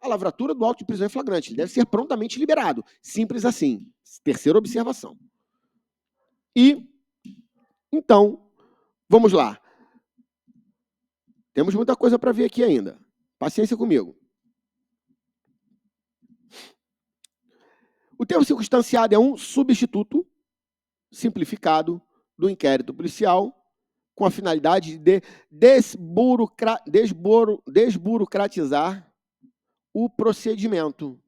a lavratura do auto de prisão em flagrante. Ele deve ser prontamente liberado. Simples assim. Terceira observação. E, então, vamos lá. Temos muita coisa para ver aqui ainda. Paciência comigo. O termo circunstanciado é um substituto simplificado do inquérito policial com a finalidade de desburocratizar o procedimento,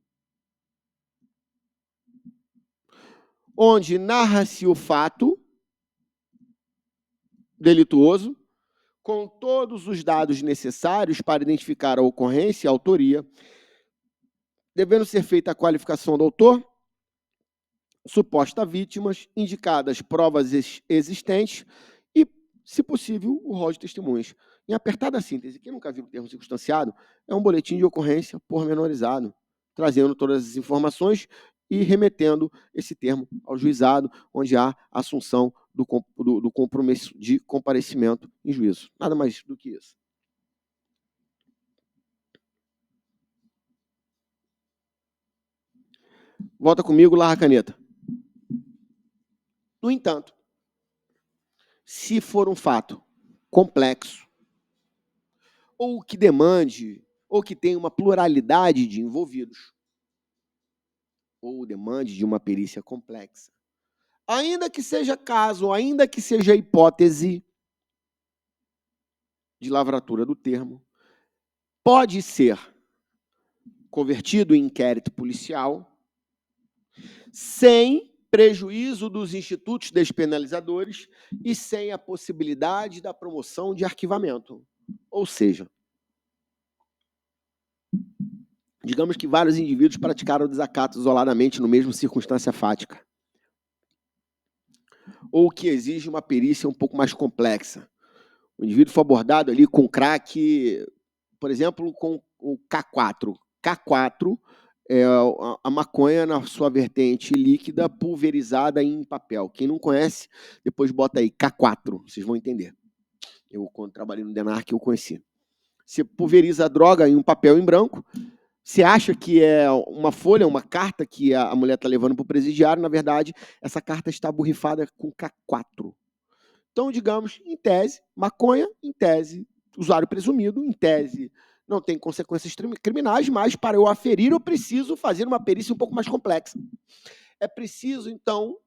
onde narra-se o fato delituoso com todos os dados necessários para identificar a ocorrência e a autoria, devendo ser feita a qualificação do autor, suposta vítimas, indicadas provas existentes e, se possível, o rol de testemunhas. Em apertada síntese, quem nunca viu o termo circunstanciado, é um boletim de ocorrência pormenorizado, trazendo todas as informações e remetendo esse termo ao juizado, onde há assunção do compromisso de comparecimento em juízo. Nada mais do que isso. Volta comigo, larga a caneta. No entanto, se for um fato complexo, ou que demande, ou que tenha uma pluralidade de envolvidos, ou demande de uma perícia complexa, ainda que seja caso, ainda que seja hipótese de lavratura do termo, pode ser convertido em inquérito policial sem prejuízo dos institutos despenalizadores e sem a possibilidade da promoção de arquivamento. Ou seja, digamos que vários indivíduos praticaram o desacato isoladamente no mesmo circunstância fática, ou que exige uma perícia um pouco mais complexa. O indivíduo foi abordado ali com crack, por exemplo, com o K4. K4 é a maconha na sua vertente líquida pulverizada em papel. Quem não conhece, depois bota aí K4, vocês vão entender. Eu, quando trabalhei no DENARC, eu conheci. Você pulveriza a droga em um papel em branco, você acha que é uma folha, uma carta que a mulher está levando para o presidiário, na verdade, essa carta está borrifada com K4. Então, digamos, em tese, maconha, em tese, usuário presumido, em tese, não tem consequências criminais, mas para eu aferir, eu preciso fazer uma perícia um pouco mais complexa. É preciso, então,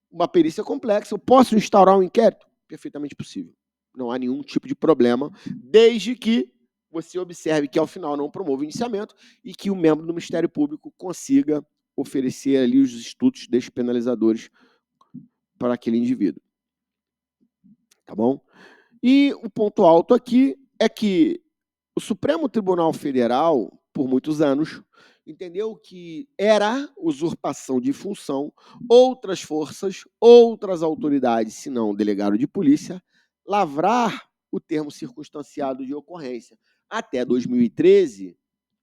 uma perícia complexa. Eu posso instaurar um inquérito? Perfeitamente possível. Não há nenhum tipo de problema, desde que você observe que, ao final, não promove o indiciamento e que o membro do Ministério Público consiga oferecer ali os institutos despenalizadores para aquele indivíduo. Tá bom? E o ponto alto aqui é que o Supremo Tribunal Federal, por muitos anos, entendeu que era usurpação de função outras forças, outras autoridades, se não o delegado de polícia, lavrar o termo circunstanciado de ocorrência, Até 2013,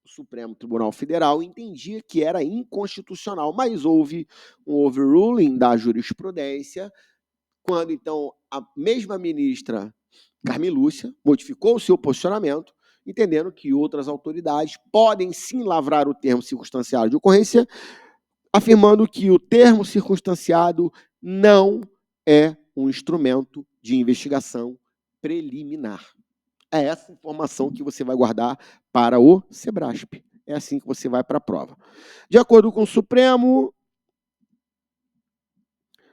o Supremo Tribunal Federal entendia que era inconstitucional, mas houve um overruling da jurisprudência, quando então a mesma ministra Carmen Lúcia modificou o seu posicionamento, entendendo que outras autoridades podem sim lavrar o termo circunstanciado de ocorrência, afirmando que o termo circunstanciado não é um instrumento de investigação preliminar. É essa informação que você vai guardar para o SEBRASP. É assim que você vai para a prova. De acordo com o Supremo,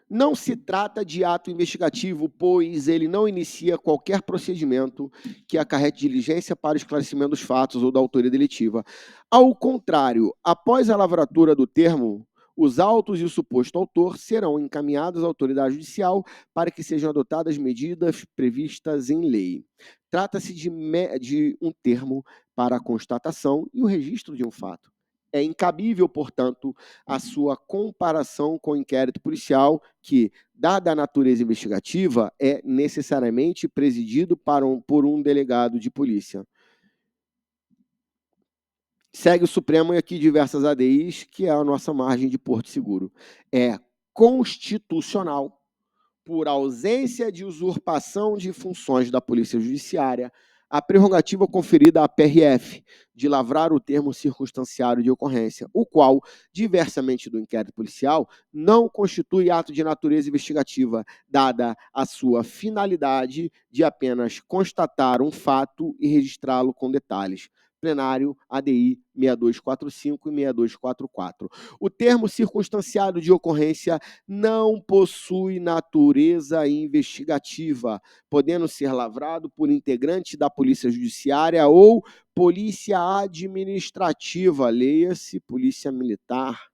não se trata de ato investigativo, pois ele não inicia qualquer procedimento que acarrete diligência para o esclarecimento dos fatos ou da autoria delitiva. Ao contrário, após a lavratura do termo, os autos e o suposto autor serão encaminhados à autoridade judicial para que sejam adotadas medidas previstas em lei. Trata-se de um termo para a constatação e o registro de um fato. É incabível, portanto, a sua comparação com o inquérito policial, que, dada a natureza investigativa, é necessariamente presidido por um delegado de polícia. Segue o Supremo e aqui diversas ADIs, que é a nossa margem de porto seguro. É constitucional, por ausência de usurpação de funções da Polícia Judiciária, a prerrogativa conferida à PRF de lavrar o termo circunstanciado de ocorrência, o qual, diversamente do inquérito policial, não constitui ato de natureza investigativa, dada a sua finalidade de apenas constatar um fato e registrá-lo com detalhes. Plenário ADI 6245 e 6244. O termo circunstanciado de ocorrência não possui natureza investigativa, podendo ser lavrado por integrante da Polícia Judiciária ou Polícia Administrativa, leia-se Polícia Militar.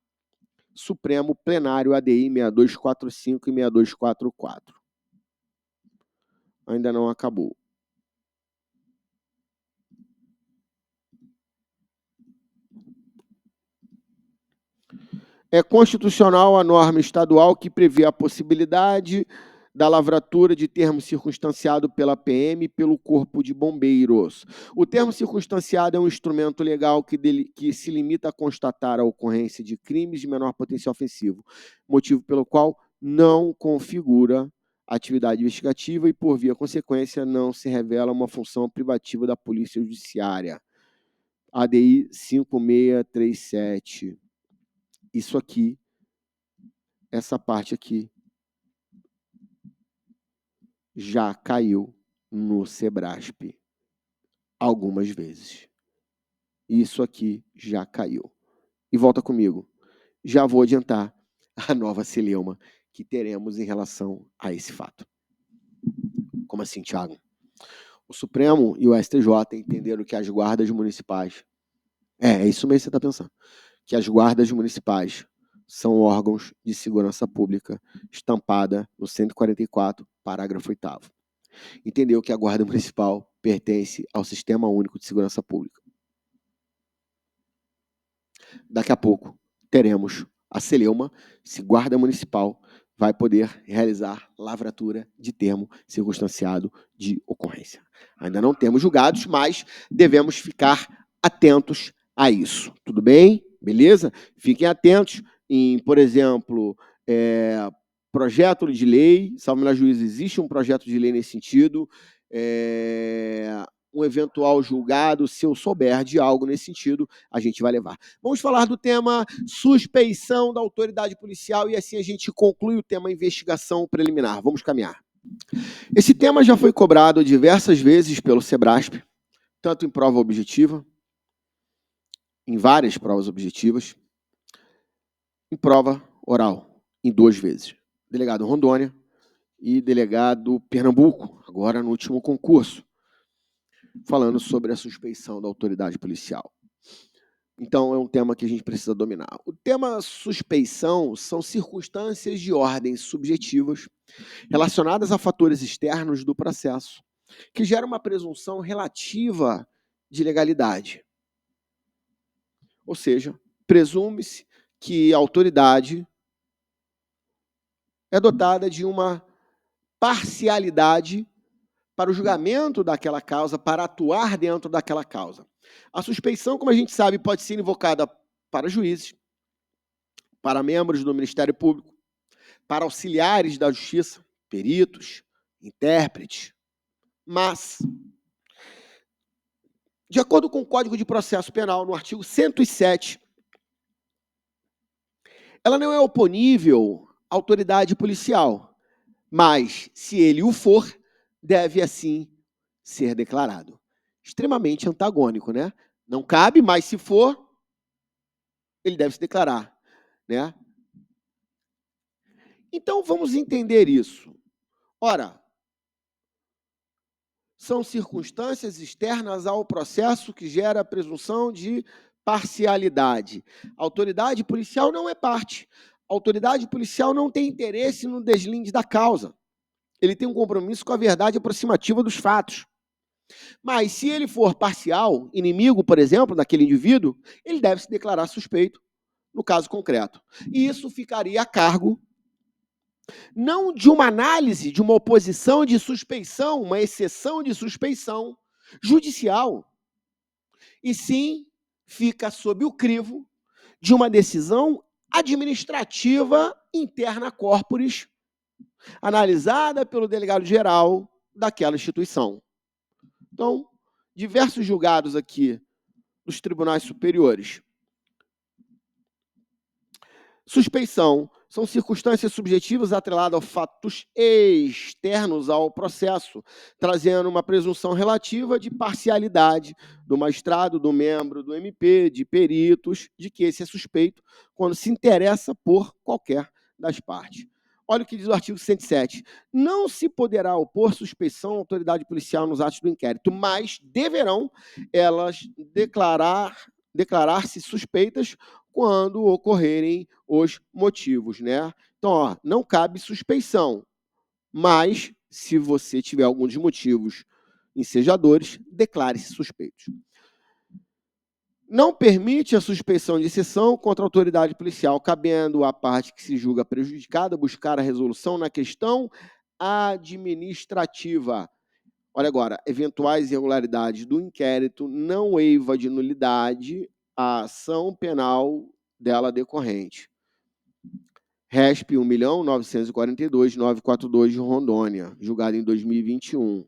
Supremo Plenário ADI 6245 e 6244. Ainda não acabou. É constitucional a norma estadual que prevê a possibilidade da lavratura de termo circunstanciado pela PM e pelo Corpo de Bombeiros. O termo circunstanciado é um instrumento legal que se limita a constatar a ocorrência de crimes de menor potencial ofensivo, motivo pelo qual não configura atividade investigativa e, por via consequência, não se revela uma função privativa da Polícia Judiciária. ADI 5637. Isso aqui, essa parte aqui, já caiu no SEBRASP algumas vezes. Isso aqui já caiu. E volta comigo. Já vou adiantar a nova celeuma que teremos em relação a esse fato. Como assim, Thiago? O Supremo e o STJ entenderam que as guardas municipais... É isso mesmo que você está pensando. Que as guardas municipais são órgãos de segurança pública, estampada no 144, parágrafo 8º. Entendeu que a Guarda Municipal pertence ao Sistema Único de Segurança Pública. Daqui a pouco teremos a celeuma se Guarda Municipal vai poder realizar lavratura de termo circunstanciado de ocorrência. Ainda não temos julgados, mas devemos ficar atentos a isso. Tudo bem? Beleza? Fiquem atentos em, por exemplo, projeto de lei, salvo melhor juízo, existe um projeto de lei nesse sentido, um eventual julgado, se eu souber de algo nesse sentido, a gente vai levar. Vamos falar do tema suspeição da autoridade policial e assim a gente conclui o tema investigação preliminar. Vamos caminhar. Esse tema já foi cobrado diversas vezes pelo SEBRASP, tanto em prova objetiva, em várias provas objetivas, em prova oral, em 2 vezes. Delegado Rondônia e delegado Pernambuco, agora no último concurso, falando sobre a suspeição da autoridade policial. Então, é um tema que a gente precisa dominar. O tema suspeição são circunstâncias de ordem subjetivas relacionadas a fatores externos do processo, que geram uma presunção relativa de legalidade. Ou seja, presume-se que a autoridade é dotada de uma parcialidade para o julgamento daquela causa, para atuar dentro daquela causa. A suspeição, como a gente sabe, pode ser invocada para juízes, para membros do Ministério Público, para auxiliares da Justiça, peritos, intérpretes. Mas, de acordo com o Código de Processo Penal, no artigo 107, ela não é oponível à autoridade policial, mas, se ele o for, deve, assim, ser declarado. Extremamente antagônico, né? Não cabe, mas se for, ele deve se declarar, né? Então, vamos entender isso. Ora, são circunstâncias externas ao processo que gera a presunção de parcialidade. A autoridade policial não é parte. A autoridade policial não tem interesse no deslinde da causa. Ele tem um compromisso com a verdade aproximativa dos fatos. Mas, se ele for parcial, inimigo, por exemplo, daquele indivíduo, ele deve se declarar suspeito no caso concreto. E isso ficaria a cargo não de uma análise, de uma oposição de suspeição, uma exceção de suspeição judicial, e sim fica sob o crivo de uma decisão administrativa interna corporis, analisada pelo delegado-geral daquela instituição. Então, diversos julgados aqui dos tribunais superiores. Suspeição são circunstâncias subjetivas atreladas a fatos externos ao processo, trazendo uma presunção relativa de parcialidade do magistrado, do membro do MP, de peritos, de que esse é suspeito quando se interessa por qualquer das partes. Olha o que diz o artigo 107. Não se poderá opor suspeição à autoridade policial nos atos do inquérito, mas deverão elas declarar-se suspeitas quando ocorrerem os motivos, né? Então, ó, não cabe suspeição, mas se você tiver alguns motivos ensejadores, declare-se suspeito. Não permite a suspeição de exceção contra a autoridade policial, cabendo à parte que se julga prejudicada buscar a resolução na questão administrativa. Olha agora, eventuais irregularidades do inquérito não eiva de nulidade a ação penal dela decorrente. RESP 1.942.942 de Rondônia, julgado em 2021.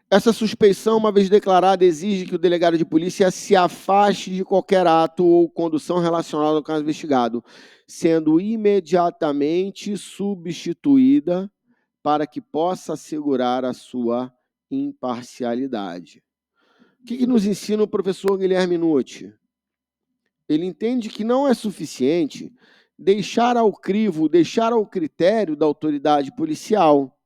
Essa suspeição, uma vez declarada, exige que o delegado de polícia se afaste de qualquer ato ou condução relacionada ao caso investigado, sendo imediatamente substituída para que possa assegurar a sua imparcialidade. O que nos ensina o professor Guilherme Nucci? Ele entende que não é suficiente deixar ao crivo, deixar ao critério da autoridade policial.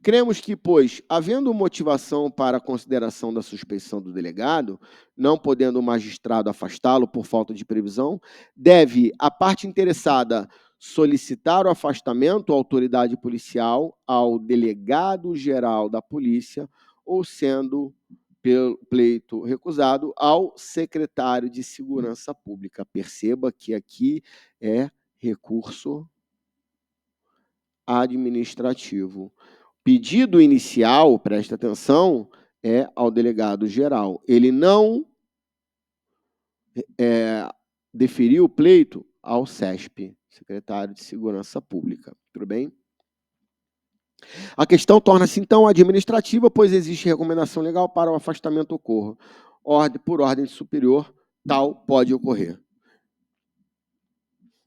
Cremos que, pois, havendo motivação para a consideração da suspeição do delegado, não podendo o magistrado afastá-lo por falta de previsão, deve a parte interessada solicitar o afastamento à autoridade policial, ao delegado-geral da polícia, ou sendo pelo pleito recusado, ao secretário de Segurança Pública. Perceba que aqui é recurso administrativo. Pedido inicial, presta atenção, é ao delegado-geral. Ele não deferiu o pleito ao SESP, secretário de Segurança Pública. Tudo bem? A questão torna-se, então, administrativa, pois existe recomendação legal para o afastamento ocorra. Por ordem superior, tal pode ocorrer.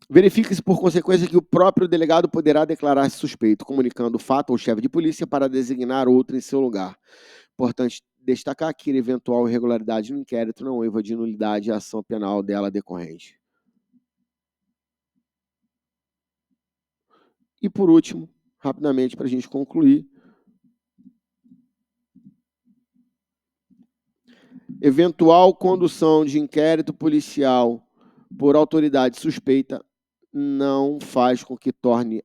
Verifica-se, por consequência, que o próprio delegado poderá declarar-se suspeito, comunicando o fato ao chefe de polícia para designar outro em seu lugar. Importante destacar que eventual irregularidade no inquérito não eiva de nulidade a ação penal dela decorrente. E, por último, rapidamente, para a gente concluir, eventual condução de inquérito policial por autoridade suspeita não faz com que torne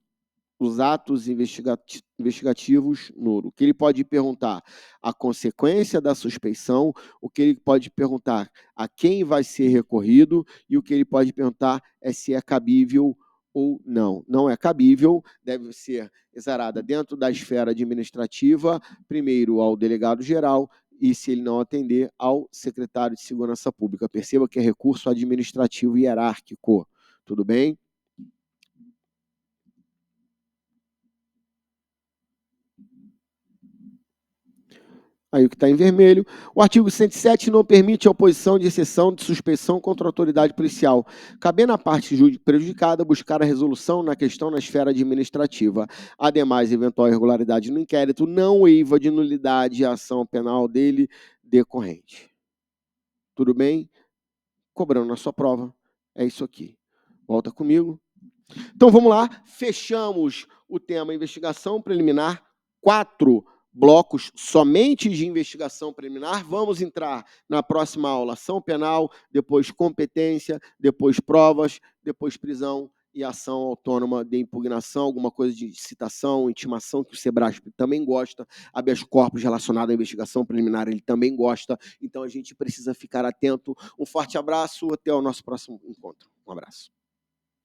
os atos investigativos nulo. O que ele pode perguntar? A consequência da suspeição, o que ele pode perguntar? A quem vai ser recorrido, e o que ele pode perguntar é se é cabível ou não. Não é cabível, deve ser exarada dentro da esfera administrativa, primeiro ao delegado-geral, e, se ele não atender, ao secretário de Segurança Pública. Perceba que é recurso administrativo hierárquico. Tudo bem? Aí o que está em vermelho. O artigo 107 não permite a oposição de exceção de suspeição contra a autoridade policial, cabendo à parte prejudicada buscar a resolução na questão na esfera administrativa. Ademais, eventual irregularidade no inquérito não eiva de nulidade a ação penal dele decorrente. Tudo bem? Cobrando na sua prova. É isso aqui. Volta comigo. Então vamos lá, fechamos o tema investigação preliminar, 4 blocos somente de investigação preliminar. Vamos entrar na próxima aula ação penal, depois competência, depois provas, depois prisão e ação autônoma de impugnação, alguma coisa de citação, intimação, que o Sebrasp também gosta, habeas corpus relacionado à investigação preliminar ele também gosta, então a gente precisa ficar atento. Um forte abraço, até o nosso próximo encontro. Um abraço.